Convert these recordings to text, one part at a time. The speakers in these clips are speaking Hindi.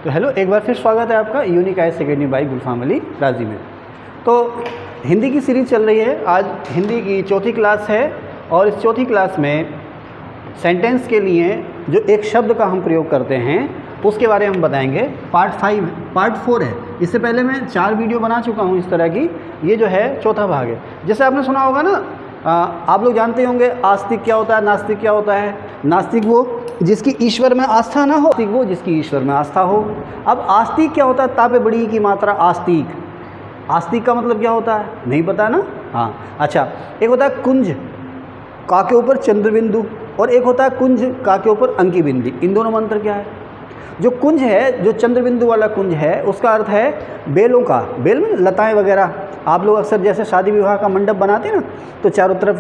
तो हेलो, एक बार फिर स्वागत है आपका यूनिक आईएएस अकेडमी बाई गुलफाम अली राजी में। तो हिंदी की सीरीज़ चल रही है। आज हिंदी की चौथी क्लास है और इस चौथी क्लास में सेंटेंस के लिए जो एक शब्द का हम प्रयोग करते हैं उसके बारे में हम बताएंगे। पार्ट 4 है। इससे पहले मैं 4 वीडियो बना चुका हूँ इस तरह की। ये जो है चौथा भाग है। जैसे आपने सुना होगा ना, आप लोग जानते होंगे आस्तिक क्या होता है, नास्तिक क्या होता है। नास्तिक वो जिसकी ईश्वर में आस्था ना हो, आस्तिक वो जिसकी ईश्वर में आस्था हो। अब आस्तिक क्या होता है? तापे बड़ी की मात्रा आस्तिक। आस्तिक का मतलब क्या होता है? नहीं पता ना? हाँ, अच्छा। एक होता है कुंज, का के ऊपर चंद्रबिंदु, और एक होता है कुंज, का के ऊपर अंकी बिंदी। इन दोनों में अंतर क्या है? जो कुंज है, जो चंद्रबिंदु वाला कुंज है, उसका अर्थ है बेलों का। बेल में लताएं वगैरह। आप लोग अक्सर जैसे शादी विवाह का मंडप बनाते हैं ना, तो चारों तरफ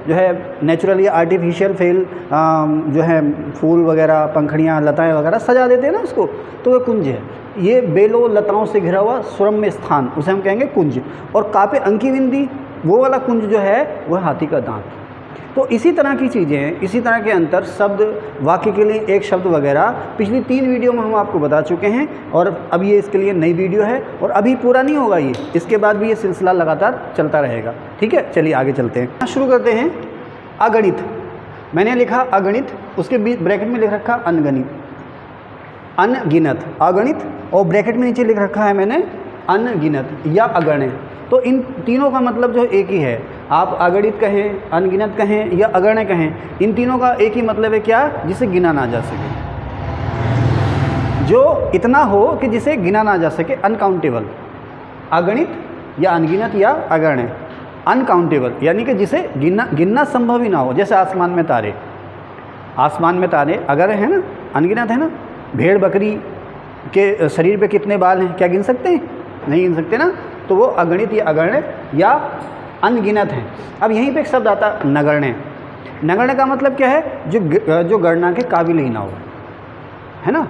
जो है नेचुरल या आर्टिफिशियल जो है फूल वगैरह, पंखड़ियाँ, लताएं वगैरह सजा देते हैं ना उसको, तो वह कुंज है। ये बेलों लताओं से घिरा हुआ सुरम्य स्थान, उसे हम कहेंगे कुंज। और कापे अंकी बिंदी, वो वाला कुंज जो है वह हाथी का दांत। तो इसी तरह की चीज़ें, इसी तरह के अंतर शब्द, वाक्य के लिए एक शब्द वगैरह पिछली 3 वीडियो में हम आपको बता चुके हैं। और अब ये इसके लिए नई वीडियो है और अभी पूरा नहीं होगा ये, इसके बाद भी ये सिलसिला लगातार चलता रहेगा। ठीक है, चलिए आगे चलते हैं। शुरू करते हैं। अगणित, मैंने लिखा अगणित, उसके बीच ब्रैकेट में लिख रखा अनगणित, अनगिनत, अगणित, और ब्रैकेट में नीचे लिख रखा है मैंने अनगिनत या अगण्य। तो इन तीनों का मतलब जो एक ही है। आप अगणित कहें, अनगिनत कहें या अगण्य कहें, इन तीनों का एक ही मतलब है। क्या? जिसे गिना ना जा सके, जो इतना हो कि जिसे गिना ना जा सके, अनकाउंटेबल। अगणित या अनगिनत या अगण्य। अनकाउंटेबल यानी कि जिसे गिनना संभव ही ना हो। जैसे आसमान में तारे, आसमान में तारे अगर है ना, अनगिनत है ना। भेड़ बकरी के शरीर पे कितने बाल हैं, क्या गिन सकते हैं? नहीं गिन सकते ना। तो वो अगणित या अगण्य या अनगिनत हैं। अब यहीं पे एक शब्द आता है नगण्य। नगण्य का मतलब क्या है? जो गणना के काबिल ही ना हो, है ना,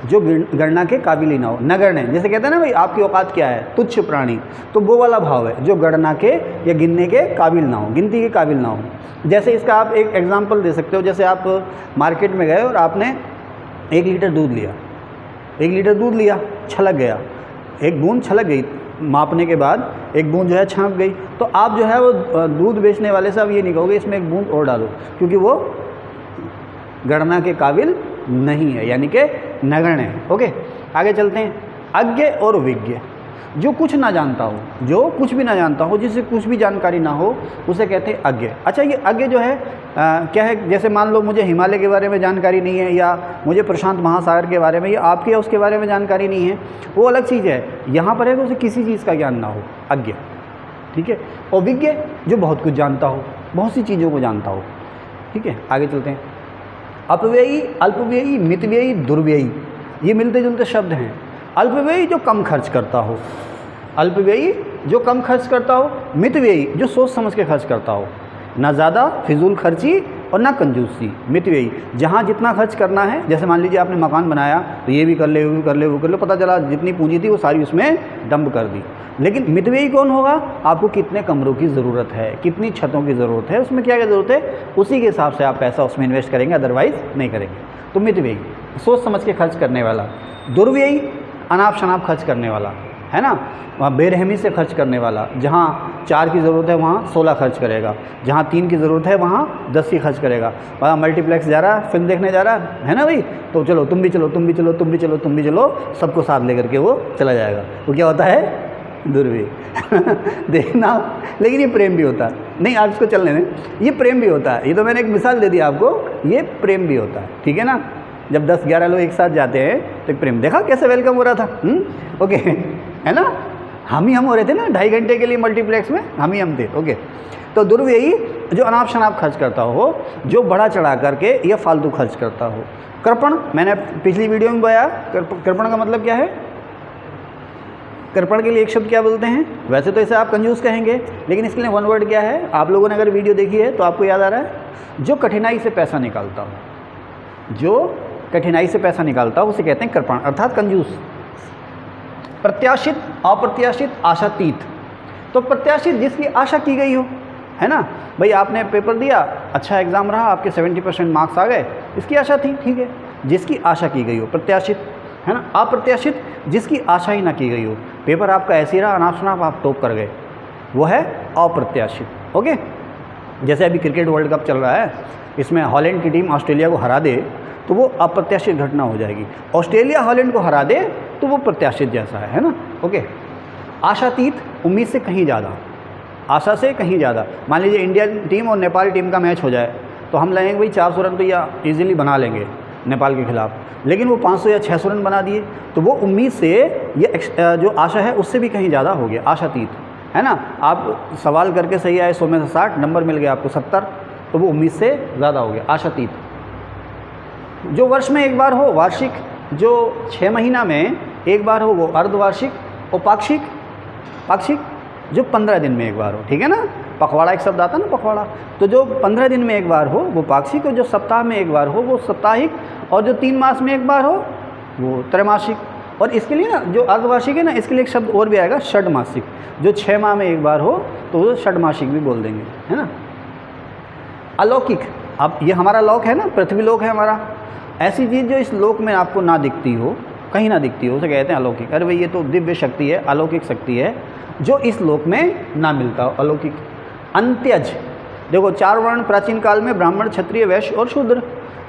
जो गणना के काबिल ही ना हो। नगण्य जैसे कहते हैं ना भाई, आपकी औकात क्या है, तुच्छ प्राणी, तो वो वाला भाव है, जो गणना के या गिनने के काबिल ना हो, गिनती के काबिल ना हो। जैसे इसका आप एक एग्जाम्पल दे सकते हो। जैसे आप मार्केट में गए और आपने 1 लीटर दूध लिया, 1 लीटर दूध लिया, छलक गया, एक बूंद छलक गई, मापने के बाद एक बूंद जो है छाँप गई, तो आप जो है वो दूध बेचने वाले से अब ये नहीं कहोगे इसमें एक बूंद और डालो, क्योंकि वो गणना के काबिल नहीं है, यानी कि नगण्य है। ओके, आगे चलते हैं। अज्ञ और विज्ञ, जो कुछ ना जानता हो, जो कुछ भी ना जानता हो, जिसे कुछ भी जानकारी ना हो, उसे कहते हैं अज्ञ। अच्छा, ये अज्ञ जो है क्या है? जैसे मान लो मुझे हिमालय के बारे में जानकारी नहीं है, या मुझे प्रशांत महासागर के बारे में या आपके या उसके बारे में जानकारी नहीं है, वो अलग चीज़ है। यहाँ पर है कि उसे किसी चीज़ का ज्ञान ना हो, अज्ञ। ठीक है। और विज्ञ जो बहुत कुछ जानता हो, बहुत सी चीज़ों को जानता हो। ठीक है, आगे चलते हैं। अपव्ययी, अल्पव्ययी, मितव्ययी, दुर्व्ययी, ये मिलते जुलते शब्द हैं। अल्पव्ययी जो कम खर्च करता हो, अल्पव्ययी जो कम खर्च करता हो, मितव्ययी जो सोच समझ के खर्च करता हो, ना ज़्यादा फिजूल खर्ची और ना कंजूसी। मितव्ययी जहाँ जितना खर्च करना है, जैसे मान लीजिए आपने मकान बनाया तो ये भी कर ले, वो भी कर ले, वो कर ले, पता चला जितनी पूंजी थी वो सारी उसमें डंप कर दी। लेकिन मितव्ययी कौन होगा? आपको कितने कमरों की ज़रूरत है, कितनी छतों की ज़रूरत है, उसमें क्या क्या ज़रूरत है, उसी के हिसाब से आप पैसा उसमें इन्वेस्ट करेंगे, अदरवाइज़ नहीं करेंगे। तो मितव्ययी सोच समझ के खर्च करने वाला। दुर्व्ययी अनाप शनाप खर्च करने वाला, है ना, वहाँ बेरहमी से खर्च करने वाला। जहाँ 4 की ज़रूरत है वहाँ 16 खर्च करेगा, जहाँ 3 की ज़रूरत है वहाँ 10 की खर्च करेगा। वहाँ मल्टीप्लेक्स जा रहा है, फिल्म देखने जा रहा है ना भाई, तो चलो तुम भी चलो, तुम भी चलो, तुम भी चलो, तुम भी चलो, सबको साथ लेकर के वो चला जाएगा। वो क्या होता है? दुर्व्यय। देखना, लेकिन ये प्रेम भी होता है। नहीं, आप इसको चलने दें, ये प्रेम भी होता है। ये तो मैंने एक मिसाल दे दी आपको, ये प्रेम भी होता है। ठीक है ना। जब 10-11 लोग एक साथ जाते हैं तो प्रेम, देखा कैसे वेलकम हो रहा था। ओके, है ना। हम हो रहे थे ना 2.5 घंटे के लिए मल्टीप्लेक्स में, हम थे। ओके, तो दुर्व्ययी जो अनाप शनाप खर्च करता हो, जो बढ़ा चढ़ा करके या फालतू खर्च करता हो। कृपण, मैंने पिछली वीडियो में बताया, कृपण का मतलब क्या है? कृपण के लिए एक शब्द क्या बोलते हैं? वैसे तो इसे आप कंजूस कहेंगे, लेकिन इसके लिए 1 वर्ड क्या है? आप लोगों ने अगर वीडियो देखी है तो आपको याद आ रहा है, जो कठिनाई से पैसा निकालता हो, जो कठिनाई से पैसा निकालता हो उसे कहते हैं कृपण, अर्थात कंजूस। प्रत्याशित, अप्रत्याशित, आशातीत। तो प्रत्याशित जिसकी आशा की गई हो, है ना भाई, आपने पेपर दिया, अच्छा एग्ज़ाम रहा, आपके 70% मार्क्स आ गए, इसकी आशा थी, ठीक है। जिसकी आशा की गई हो, प्रत्याशित है ना, अप्रत्याशित जिसकी आशा ही ना की गई हो, पेपर आपका ऐसे ही रहा अनाप शनाप आप टॉप कर गए, वो है अप्रत्याशित। ओके, जैसे अभी क्रिकेट वर्ल्ड कप चल रहा है, इसमें हॉलैंड की टीम ऑस्ट्रेलिया को हरा दे तो वो अप्रत्याशित घटना हो जाएगी, ऑस्ट्रेलिया हॉलैंड को हरा दे तो वो प्रत्याशित जैसा है ना। ओके, आशातीत उम्मीद से कहीं ज़्यादा, आशा से कहीं ज़्यादा। मान लीजिए इंडियन टीम और नेपाल टीम का मैच हो जाए तो हम लगेंगे भाई 400 रन तो या ईजिली बना लेंगे नेपाल के खिलाफ, लेकिन वो 500 या 600 रन बना दिए तो वो उम्मीद से ये जो आशा है उससे भी कहीं ज़्यादा हो गया, आशातीत है ना। आप सवाल करके सही आए 100 में से 60, नंबर मिल गया आपको 70, तो वो उम्मीद से ज़्यादा हो गया, आशातीत। जो वर्ष में एक बार हो, वार्षिक, जो 6 महीना में एक बार हो वो अर्धवार्षिक, और पाक्षिक, पाक्षिक जो 15 दिन में एक बार हो, ठीक है ना। पखवाड़ा एक शब्द आता है ना, पखवाड़ा, तो जो 15 दिन में एक बार हो वो पाक्षिक, और जो सप्ताह में एक बार हो वो साप्ताहिक, और जो 3 मास में एक बार हो वो त्रैमासिक। और इसके लिए ना जो अर्धवार्षिक है ना, इसके लिए एक शब्द और भी आएगा, षड्मासिक। जो 6 माह में एक बार हो तो वो षड्मासिक भी बोल देंगे, है ना। अलौकिक, अब ये हमारा लोक है ना, पृथ्वी लोक है हमारा, ऐसी चीज़ जो इस लोक में आपको ना दिखती हो, कहीं ना दिखती हो, उसे कहते हैं अलौकिक। अरे भाई ये तो दिव्य शक्ति है, अलौकिक शक्ति है जो इस लोक में ना मिलता हो, अलौकिक। अंत्यज, देखो 4 वर्ण प्राचीन काल में, ब्राह्मण, क्षत्रिय, वैश्य और शूद्र,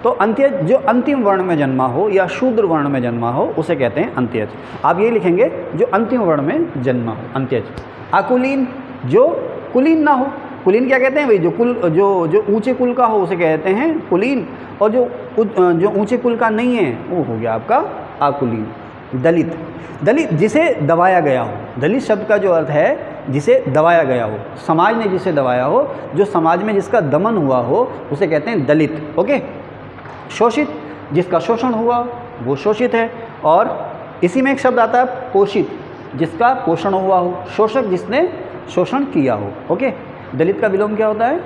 तो अंत्यज जो अंतिम वर्ण में जन्मा हो या शूद्र वर्ण में जन्मा हो उसे कहते हैं अंत्यज। आप ये लिखेंगे जो अंतिम वर्ण में जन्मा हो, अंत्यज। अकुलीन, जो कुलीन ना हो, कुलीन क्या कहते हैं भाई, जो कुल, जो ऊंचे कुल का हो उसे कहते हैं कुलीन, और जो ऊंचे कुल का नहीं है वो हो गया आपका अकुलीन। दलित, दलित जिसे दबाया गया हो, दलित शब्द का जो अर्थ है जिसे दबाया गया हो, समाज ने जिसे दबाया हो, जो समाज में जिसका दमन हुआ हो उसे कहते हैं दलित। ओके, शोषित, जिसका शोषण हुआ वो शोषित है। और इसी में एक शब्द आता है पोषित, जिसका पोषण हुआ हो, शोषक जिसने शोषण किया हो। ओके, दलित का विलोम क्या होता है,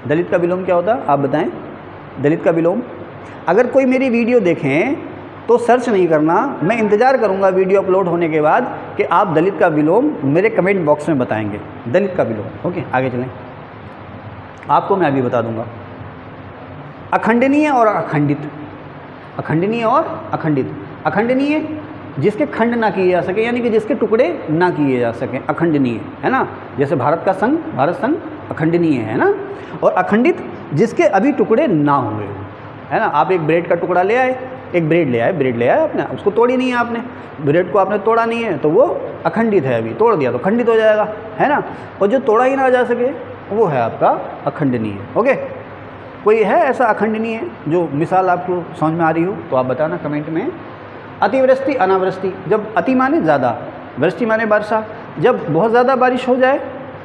दलित का विलोम क्या होता है आप बताएं, दलित का विलोम। अगर कोई मेरी वीडियो देखें तो सर्च नहीं करना, मैं इंतज़ार करूंगा वीडियो अपलोड होने के बाद कि आप दलित का विलोम मेरे कमेंट बॉक्स में बताएंगे, दलित का विलोम। ओके, आगे चलें, आपको मैं अभी बता दूंगा। अखंडनीय और अखंडित, अखंडनीय और अखंडित। अखंडनीय जिसके खंड ना किए जा सके, यानी कि जिसके टुकड़े ना किए जा सकें, अखंडनीय है ना। जैसे भारत का संघ, भारत संघ अखंडनीय है ना। और अखंडित जिसके अभी टुकड़े ना हुए, है ना। आप एक ब्रेड का टुकड़ा ले आए, एक ब्रेड ले आए आपने, उसको तोड़ी नहीं है आपने, ब्रेड को आपने तोड़ा नहीं है तो वो अखंडित है, अभी तोड़ दिया तो खंडित हो जाएगा, है ना। और जो तोड़ा ही ना जा सके वो है आपका अखंडनीय। ओके, कोई है ऐसा अखंडनीय जो मिसाल आपको समझ में आ रही हो तो आप बताना कमेंट में। अतिवृष्टि, अनावृष्टि, जब अति माने ज़्यादा, वृष्टि माने वर्षा, जब बहुत ज़्यादा बारिश हो जाए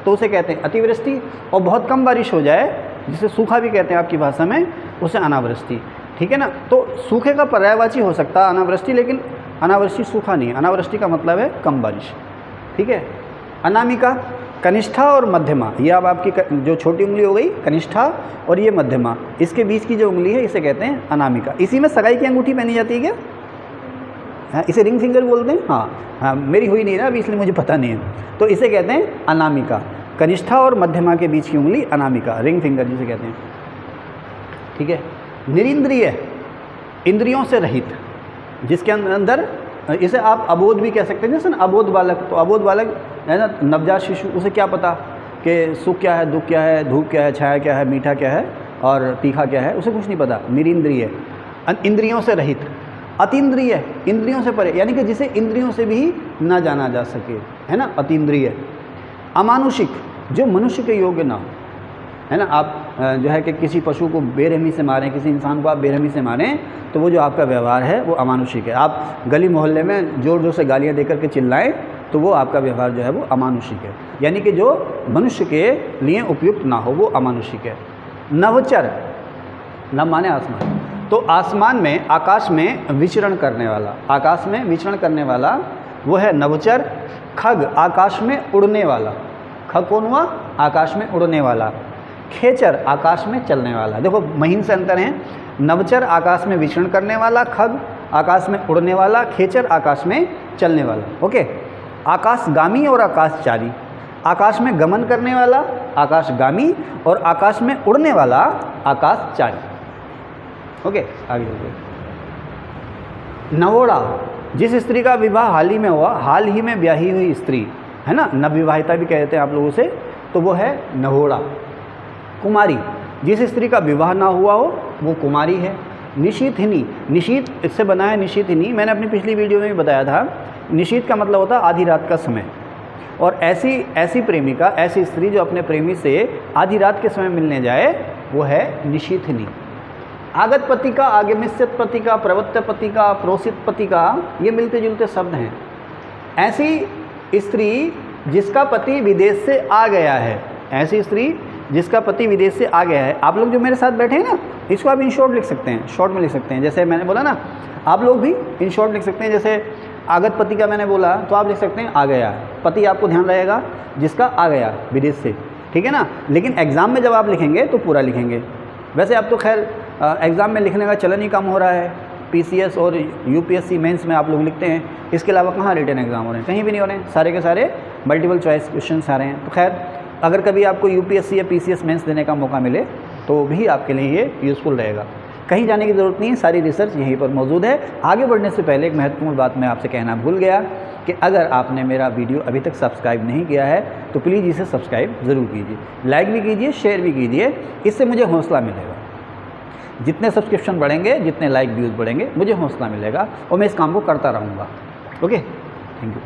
तो उसे कहते हैं अतिवृष्टि, और बहुत कम बारिश हो जाए जिसे सूखा भी कहते हैं आपकी भाषा में, उसे अनावृष्टि, ठीक है ना। तो सूखे का पर्यायवाची हो सकता है अनावृष्टि, लेकिन अनावृष्टि सूखा नहीं है, अनावृष्टि का मतलब है कम बारिश, ठीक है। अनामिका, कनिष्ठा और मध्यमा, ये अब आपकी जो छोटी उंगली हो गई कनिष्ठा, और ये मध्यमा, इसके बीच की जो उंगली है इसे कहते हैं अनामिका। इसी में सगाई की अंगूठी पहनी जाती है क्या, हाँ, इसे रिंग फिंगर बोलते हैं। हाँ, मेरी हुई नहीं ना अभी, इसलिए मुझे पता नहीं है। तो इसे कहते हैं अनामिका, कनिष्ठा और मध्यमा के बीच की उंगली अनामिका, रिंग फिंगर जिसे कहते हैं, ठीक है। निरिंद्रिय, इंद्रियों से रहित, जिसके अंदर, इसे आप अबोध भी कह सकते हैं, जैसे ना अबोध बालक, तो अबोध बालक है ना, नवजात शिशु, उसे क्या पता कि सुख क्या है, दुख क्या है, धूप क्या है, छाया क्या है, मीठा क्या है और तीखा क्या है, उसे कुछ नहीं पता। निरिंद्रिय, इंद्रियों से रहित। अतीन्द्रिय, इंद्रियों से परे, यानी कि जिसे इंद्रियों से भी ना जाना जा सके, है ना, अतीन्द्रिय। अमानुषिक, जो मनुष्य के योग्य ना हो, है ना। आप जो है कि किसी पशु को बेरहमी से मारें, किसी इंसान को आप बेरहमी से मारें तो वो जो आपका व्यवहार है वो अमानुषिक है। आप गली मोहल्ले में ज़ोर ज़ोर से गालियाँ देकर के चिल्लाएं तो वो आपका व्यवहार जो है वो अमानुषिक है, यानी कि जो मनुष्य के लिए उपयुक्त ना हो वो अमानुषिक है। नवचर, नव माने आसमान, तो आसमान में, आकाश में विचरण करने वाला, आकाश में विचरण करने वाला वो है नवचर। खग, आकाश में उड़ने वाला, खग कौन हुआ, आकाश में उड़ने वाला। खेचर, आकाश में चलने वाला। देखो महीन से अंतर है, नवचर आकाश में विचरण करने वाला, खग आकाश में उड़ने वाला, खेचर आकाश में चलने वाला। ओके, आकाशगामी और आकाशचारी, आकाश में गमन करने वाला आकाशगामी और आकाश में उड़ने वाला आकाशचारी। ओके, आगे चलते। नवोड़ा, जिस स्त्री का विवाह हाल ही में हुआ, हाल ही में ब्याही हुई स्त्री है ना, नवविवाहिता भी कहते हैं आप लोगों से, तो वो है नवोड़ा। कुमारी, जिस स्त्री का विवाह ना हुआ हो वो कुमारी है। निशीथिनी, निशीथ इससे बना है निशीथिनी, मैंने अपनी पिछली वीडियो में भी बताया था। निशीथ का मतलब होता है आधी रात का समय, और ऐसी प्रेमिका, ऐसी स्त्री जो अपने प्रेमी से आधी रात के समय मिलने जाए वो है निशीथिनी। आगत पति का, आगमिष्यत पति का, प्रवत्त पति का, प्रोसित पति का, ये मिलते जुलते शब्द हैं। ऐसी स्त्री जिसका पति विदेश से आ गया है, ऐसी स्त्री जिसका पति विदेश से आ गया है। आप लोग जो मेरे साथ बैठे हैं ना, इसको आप इन शॉर्ट लिख सकते हैं, शॉर्ट में लिख सकते हैं। जैसे मैंने बोला ना, आप लोग भी इन शॉर्ट लिख सकते हैं। जैसे आगत पति का मैंने बोला तो आप लिख सकते हैं आ गया। पति आपको ध्यान रहेगा जिसका आ गया विदेश से, ठीक है ना। लेकिन एग्ज़ाम में जब आप लिखेंगे तो पूरा लिखेंगे। वैसे अब तो खैर एग्ज़ाम में लिखने का चलन ही कम हो रहा है। पीसीएस और यूपीएससी मेंस में आप लोग लिखते हैं, इसके अलावा कहाँ रिटन एग्ज़ाम हो रहे हैं? कहीं भी नहीं हो रहे हैं, सारे के सारे मल्टीपल चॉइस क्वेश्चन आ रहे हैं। तो खैर अगर कभी आपको यूपीएससी या पीसीएस मेंस देने का मौका मिले तो भी आपके लिए ये यूज़फुल रहेगा। कहीं जाने की ज़रूरत नहीं है, सारी रिसर्च यहीं पर मौजूद है। आगे बढ़ने से पहले एक महत्वपूर्ण बात मैं आपसे कहना भूल गया कि अगर आपने मेरा वीडियो अभी तक सब्सक्राइब नहीं किया है तो प्लीज़ इसे सब्सक्राइब ज़रूर कीजिए, लाइक भी कीजिए, शेयर भी कीजिए। इससे मुझे हौसला मिलेगा। जितने सब्सक्रिप्शन बढ़ेंगे, जितने लाइक व्यूज़ बढ़ेंगे, मुझे हौसला मिलेगा और मैं इस काम को करता रहूँगा। Okay, thank you.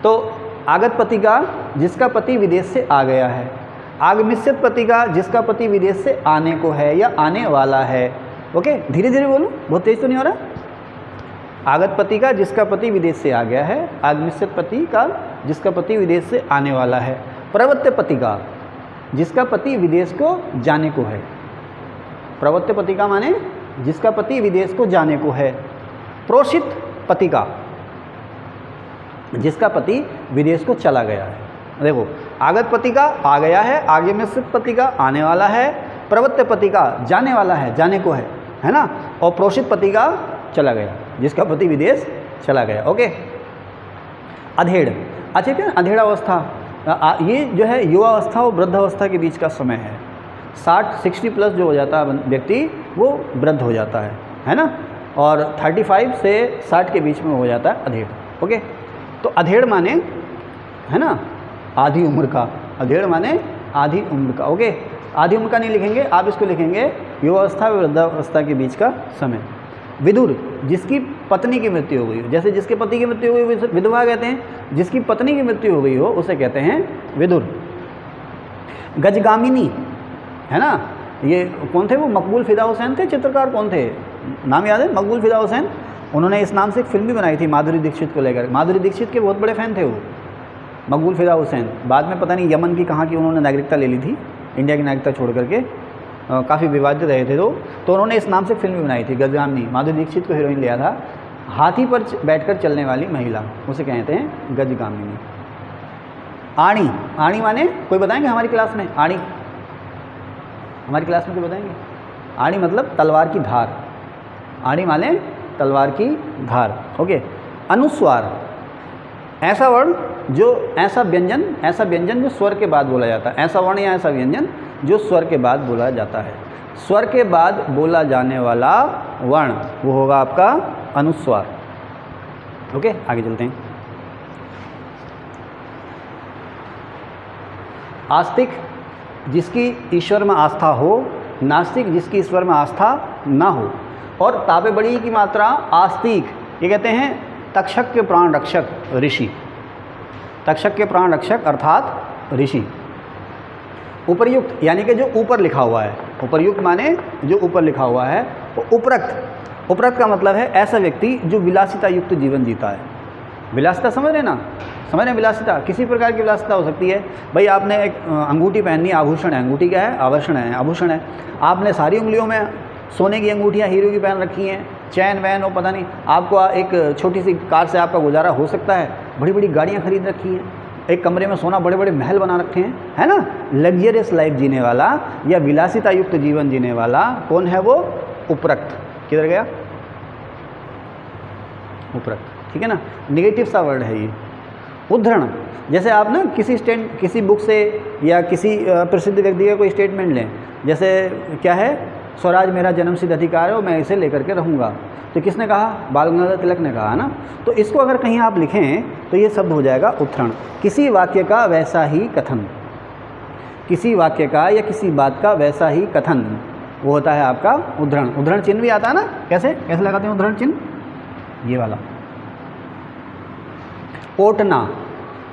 तो आगत पति का जिसका पति विदेश से आ गया है, आगमिष्यत पति का जिसका पति विदेश से आने को है या आने वाला है। ओके, धीरे धीरे बोलूँ, बहुत तेज तो नहीं हो रहा। आगत पति का जिसका पति विदेश से आ गया है, आगमिष्यत पति का जिसका पति विदेश से आने वाला है, प्रवत्त पति का जिसका पति विदेश को जाने को है। प्रवत्त पति का माने जिसका पति विदेश को जाने को है। प्रोषित पति का जिसका पति विदेश को चला गया है। देखो, आगत पति का आ गया है, आगमिष्यत पति का आने वाला है, प्रवत्त पति का जाने वाला है, जाने को है ना, और प्रोषित पति का चला गया, जिसका पति विदेश चला गया। ओके, अधेड़, अच्छा क्या अधेड़ अवस्था, ये जो है युवा अवस्था और वृद्ध अवस्था के बीच का समय है। 60 प्लस जो हो जाता है व्यक्ति वो वृद्ध हो जाता है ना, और 35 से 60 के बीच में हो जाता है अधेड़। ओके, तो अधेड़ माने है ना आधी उम्र का, अधेड़ माने आधी उम्र का। ओके, आधी उम्र का नहीं लिखेंगे आप, इसको लिखेंगे युवावस्था और वृद्धावस्था के बीच का समय। विदुर, जिसकी पत्नी की मृत्यु हो गई हो, जैसे जिसके पति की मृत्यु हो गई हो विधवा कहते हैं, जिसकी पत्नी की मृत्यु हो गई हो उसे कहते हैं विदुर। गजगामिनी है ना, ये कौन थे? वो मकबूल फिदा हुसैन थे, चित्रकार कौन थे, नाम याद है? मकबूल फिदा हुसैन। उन्होंने इस नाम से एक फिल्म भी बनाई थी माधुरी दीक्षित को लेकर। माधुरी दीक्षित के बहुत बड़े फ़ैन थे वो, मकबूल फिदा हुसैन। बाद में पता नहीं यमन की कहाँ की उन्होंने नागरिकता ले ली थी, इंडिया की नागरिकता छोड़ करके, काफ़ी विवादित रहे थे तो उन्होंने इस नाम से फिल्म भी बनाई थी गजगामिनी। माधुरी दीक्षित को हीरोइन लिया था। हाथी पर बैठकर चलने वाली महिला, उसे कहते हैं गजगामिनी। आणी, आणी माने कोई बताएंगे हमारी क्लास में? आणी हमारी क्लास में कोई बताएंगे? आणी मतलब तलवार की धार, आणी माने तलवार की धार। ओके, अनुस्वार, ऐसा वर्ण जो ऐसा व्यंजन जो स्वर के बाद बोला जाता है, ऐसा वर्ण या ऐसा व्यंजन जो स्वर के बाद बोला जाता है। स्वर के बाद बोला जाने वाला वर्ण वो होगा आपका अनुस्वार। ओके, आगे चलते हैं। आस्तिक, जिसकी ईश्वर में आस्था हो, नास्तिक जिसकी ईश्वर में आस्था ना हो। और ताबे बड़ी की मात्रा आस्तिक, ये कहते हैं तक्षक के प्राण रक्षक ऋषि, तक्षक के प्राण रक्षक अर्थात ऋषि। उपर्युक्त यानी कि जो ऊपर लिखा हुआ है, उपर्युक्त माने जो ऊपर लिखा हुआ है। वो उपरक्त, उपरक्त का मतलब है ऐसा व्यक्ति जो विलासिता युक्त जीवन जीता है। विलासिता समझ रहे ना, समझ रहे हैं? विलासिता किसी प्रकार की विलासिता हो सकती है। भाई आपने एक अंगूठी पहननी, आभूषण है, अंगूठी क्या है? आभूषण है, आभूषण है। आपने सारी उंगलियों में सोने की अंगूठियाँ हीरो की पहन रखी हैं, चैन वैन हो पता नहीं, आपको एक छोटी सी कार से आपका गुजारा हो सकता है, बड़ी बड़ी गाड़ियाँ खरीद रखी हैं, एक कमरे में सोना, बड़े बड़े महल बना रखे हैं, है ना। लग्जरियस लाइफ जीने वाला या विलासिता युक्त जीवन जीने वाला कौन है? वो उपरक्त। किधर गया? उपरक्त, ठीक है ना, नेगेटिव सा वर्ड है ये। उद्धरण, जैसे आप ना किसी बुक से या किसी प्रसिद्ध व्यक्ति का कोई स्टेटमेंट लें, जैसे क्या है स्वराज मेरा जन्मसिद्ध अधिकार है और मैं इसे लेकर के रहूँगा। तो किसने कहा? बाल गंगाधर तिलक ने कहा, है ना। तो इसको अगर कहीं आप लिखें तो ये शब्द हो जाएगा उद्धरण। किसी वाक्य का वैसा ही कथन, किसी वाक्य का या किसी बात का वैसा ही कथन, वो होता है आपका उद्धरण। उद्धरण चिन्ह भी आता है ना, कैसे कैसे लगाते हैं उद्धरण चिन्ह? ये वाला ओटना,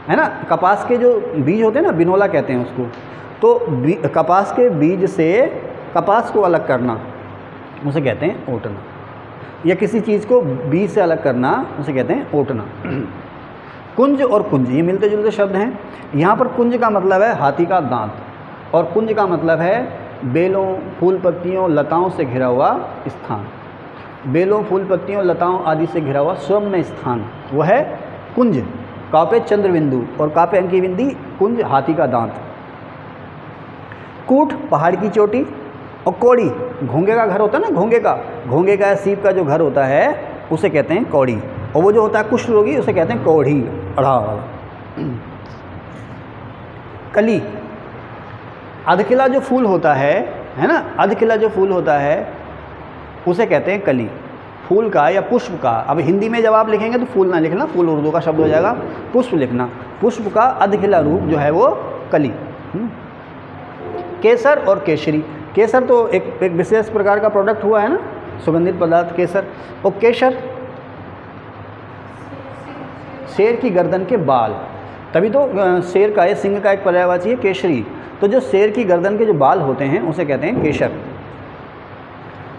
है ना। कपास के जो बीज होते हैं ना, बिनोला कहते हैं उसको, तो कपास के बीज से कपास को अलग करना उसे कहते हैं ओटना, या किसी चीज़ को बीज से अलग करना उसे कहते हैं ओटना। कुंज और कुंज ये मिलते जुलते शब्द हैं। यहाँ पर कुंज का मतलब है हाथी का दांत, और कुंज का मतलब है बेलों, फूल पत्तियों, लताओं से घिरा हुआ स्थान। बेलों, फूल पत्तियों, लताओं आदि से घिरा हुआ स्वर्ण स्थान, वह है कुंज। कापे चंद्रबिंदु और कापे अंकी बिंदी, कुंज हाथी का दांत। कूट पहाड़ की चोटी, और कौड़ी घोंगे का घर होता है ना, घोंगे का सीप का जो घर होता है उसे कहते हैं कौड़ी, और वो जो होता है कुष्ठ रोगी उसे कहते हैं कौड़ी, अढ़ा वाला। कली, अधखिला जो फूल होता है ना, अधखिला जो फूल होता है उसे कहते हैं कली। फूल का या पुष्प का, अब हिंदी में जब आप लिखेंगे तो फूल ना लिखना, फूल उर्दू का शब्द हो जाएगा, पुष्प लिखना। पुष्प का अधखिला रूप जो है वो कली। केसर और केसरी, केसर तो एक विशेष प्रकार का प्रोडक्ट हुआ है ना, सुगंधित पदार्थ केसर। और केसर शेर की गर्दन के बाल, तभी तो शेर का या सिंह का एक पर्यायवाची है केसरी। तो जो शेर की गर्दन के जो बाल होते हैं उसे कहते हैं केसर।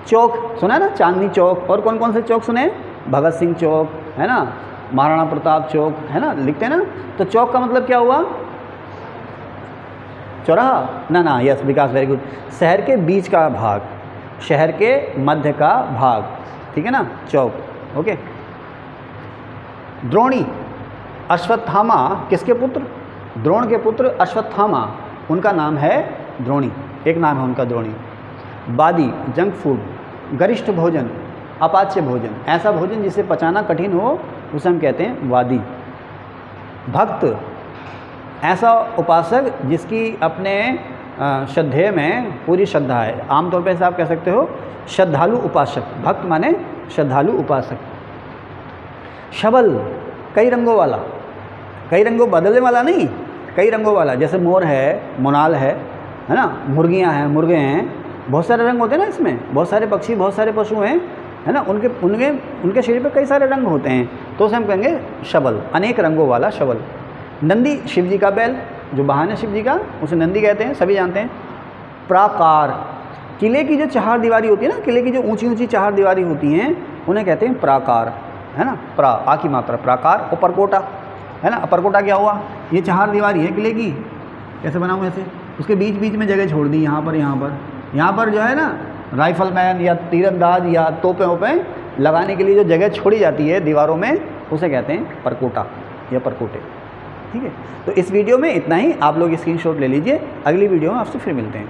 चौक सुना है ना, चांदनी चौक, और कौन कौन से चौक सुने? भगत सिंह चौक, है ना, महाराणा प्रताप चौक, है ना, लिखते हैं ना। तो चौक का मतलब क्या हुआ? चौराहा ना, यस विकास, वेरी गुड। शहर के बीच का भाग, शहर के मध्य का भाग, ठीक है ना, चौक। ओके। द्रोणी, अश्वत्थामा किसके पुत्र? द्रोण के पुत्र अश्वत्थामा, उनका नाम है द्रोणी, एक नाम है उनका द्रोणी। बादी, जंक फूड, गरिष्ठ भोजन, अपाच्य भोजन, ऐसा भोजन जिसे पचाना कठिन हो उसे हम कहते हैं वादी। भक्त, ऐसा उपासक जिसकी अपने श्रद्धेय में पूरी श्रद्धा है। आमतौर पर ऐसा आप कह सकते हो श्रद्धालु उपासक, भक्त माने श्रद्धालु उपासक। शबल, कई रंगों वाला, कई रंगों बदलने वाला नहीं, कई रंगों वाला। जैसे मोर है, मोनाल है ना, मुर्गियां हैं, मुर्गे हैं, बहुत सारे रंग होते हैं ना इसमें, बहुत सारे पक्षी, बहुत सारे पशु हैं, है ना, उनके शरीर पे कई सारे रंग होते हैं, तो उसे हम कहेंगे शबल, अनेक रंगों वाला शबल। नंदी, शिव जी का बैल, जो वाहन है शिव जी का, उसे नंदी कहते हैं, सभी जानते हैं। प्राकार, किले की जो चार दीवारी होती है ना, किले की जो ऊंची ऊंची चार दीवारी होती हैं उन्हें कहते हैं प्राकार, है ना, प्रा आ की मात्रा प्राकार। और परकोटा, है ना, परकोटा क्या हुआ? ये चार दीवारी है किले की, कैसे बनाऊँ ऐसे, उसके बीच बीच में जगह छोड़ दी, यहाँ पर जो है ना राइफलमैन या तीरंदाज या तोपें वोपें लगाने के लिए जो जगह छोड़ी जाती है दीवारों में उसे कहते हैं परकोटा या परकोटे। ठीक है, तो इस वीडियो में इतना ही। आप लोग स्क्रीनशॉट ले लीजिए, अगली वीडियो में आपसे फिर मिलते हैं।